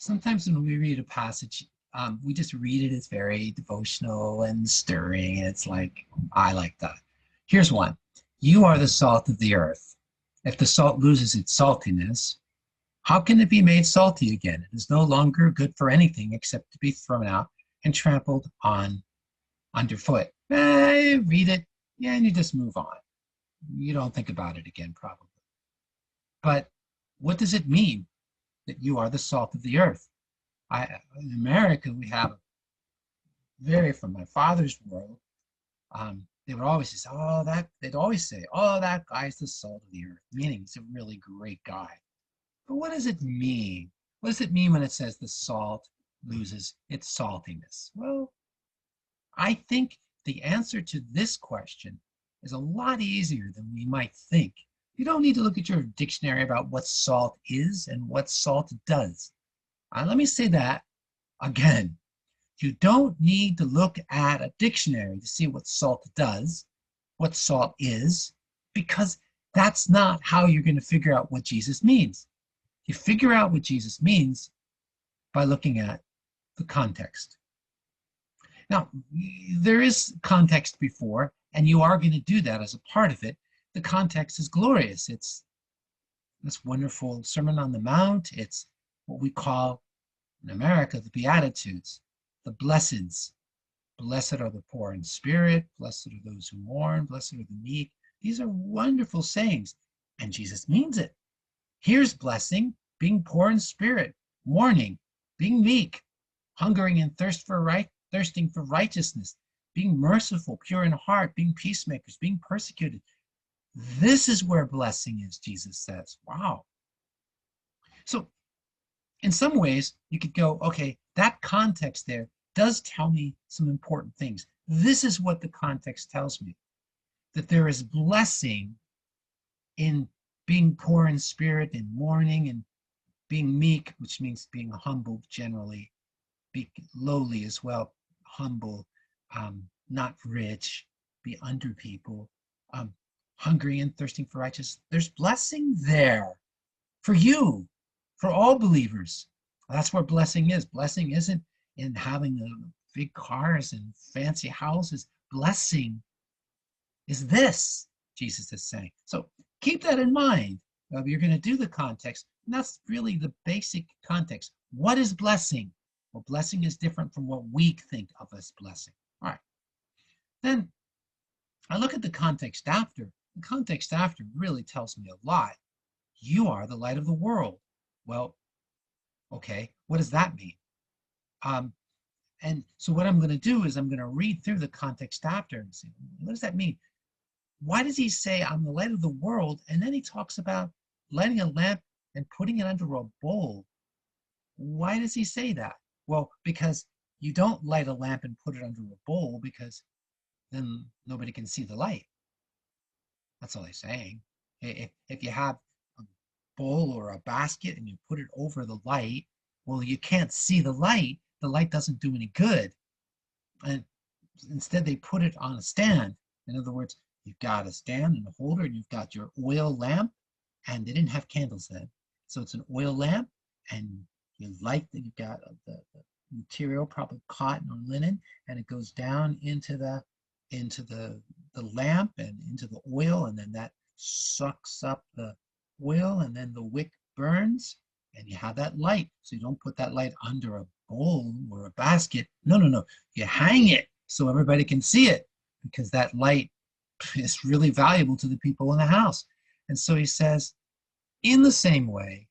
Sometimes when we read a passage, we just read it as very devotional and stirring, and it's like, I like that. Here's one. You are the salt of the earth. If the salt loses its saltiness, how can it be made salty again? It is no longer good for anything except to be thrown out and trampled on underfoot. Read it, yeah, and you just move on. You don't think about it again, probably. But what does it mean that you are the salt of the earth? In America, we have from my father's world, they would always say, they'd always say, oh, that guy's the salt of the earth, meaning he's a really great guy. But what does it mean? What does it mean when it says the salt loses its saltiness? Well, I think the answer to this question is a lot easier than we might think. You don't need to look at your dictionary about what salt is and what salt does. Let me say that again. You don't need to look at a dictionary to see what salt does, what salt is, because that's not how you're going to figure out what Jesus means. You figure out what Jesus means by looking at the context. Now, there is context before, and you are going to do that as a part of it. The context is glorious. It's this wonderful Sermon on the Mount. It's what we call in America the Beatitudes, the blesseds. Blessed are the poor in spirit, blessed are those who mourn, blessed are the meek. These are wonderful sayings, and Jesus means it. Here's blessing, being poor in spirit, mourning, being meek, hungering and thirsting for righteousness, being merciful, pure in heart, being peacemakers, being persecuted. This is where blessing is, Jesus says. Wow. So in some ways, you could go, okay, that context there does tell me some important things. This is what the context tells me, that there is blessing in being poor in spirit and mourning and being meek, which means being humble generally, be lowly as well, humble, not rich, be under people, hungry and thirsting for righteousness. There's blessing there for you, for all believers. That's where blessing is. Blessing isn't in having big cars and fancy houses. Blessing is this, Jesus is saying. So keep that in mind. You're going to do the context, and that's really the basic context. What is blessing? Well, blessing is different from what we think of as blessing. All right. Then I look at the context after. The context after really tells me a lot. You are the light of the world. Well, okay, what does that mean? And so what I'm going to do is I'm going to read through the context after and say, what does that mean? Why does he say I'm the light of the world? And then he talks about lighting a lamp and putting it under a bowl. Why does he say that? Well, because you don't light a lamp and put it under a bowl because then nobody can see the light. That's all he's saying. If you have a bowl or a basket and you put it over the light, well, you can't see the light. The light doesn't do any good. And instead, they put it on a stand. In other words, you've got a stand and a holder, and you've got your oil lamp, and they didn't have candles then. So it's an oil lamp, and you light that you've got the material, probably cotton or linen, and it goes down into the lamp and into the oil, and then that sucks up the oil, and then the wick burns, and you have that light. So you don't put that light under a bowl or a basket. No. You hang it so everybody can see it, because that light is really valuable to the people in the house. And so he says, in the same way,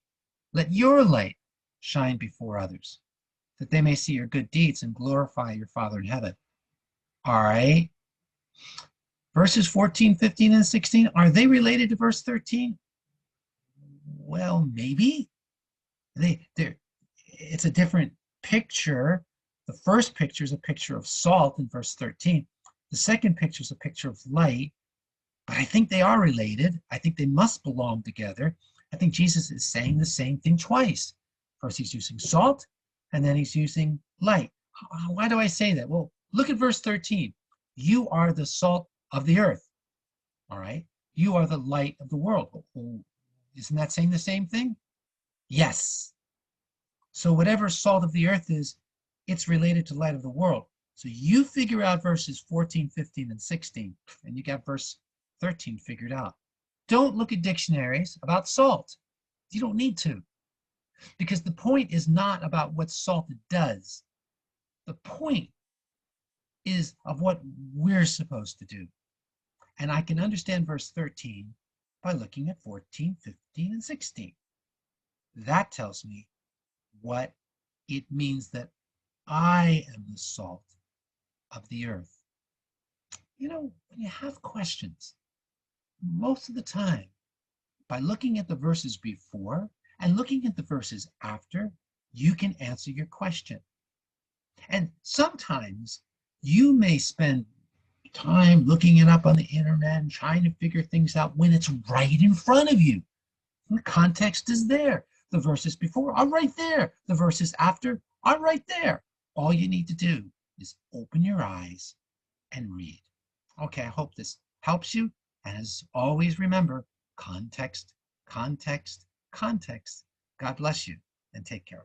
let your light shine before others, that they may see your good deeds and glorify your Father in heaven. All right. Verses 14, 15, and 16, are they related to verse 13? Well, maybe. It's a different picture. The first picture is a picture of salt in verse 13. The second picture is a picture of light, but I think they are related. I think they must belong together. I think Jesus is saying the same thing twice. First, he's using salt, and then he's using light. Why do I say that? Well, look at verse 13. You are the salt of the earth. All right? You are the light of the world. Isn't that saying the same thing? Yes. So whatever salt of the earth is, it's related to light of the world. So you figure out verses 14, 15, and 16, and you got verse 13 figured out. Don't look at dictionaries about salt. You don't need to, because the point is not about what salt does. The point is of what we're supposed to do. And I can understand verse 13 by looking at 14, 15, and 16. That tells me what it means that I am the salt of the earth. You know, when you have questions, most of the time, by looking at the verses before and looking at the verses after, you can answer your question. And sometimes you may spend time looking it up on the internet and trying to figure things out when it's right in front of you. And the context is there. The verses before are right there. The verses after are right there. All you need to do is open your eyes and read. Okay, I hope this helps you. And as always, remember, context, context, context. God bless you and take care.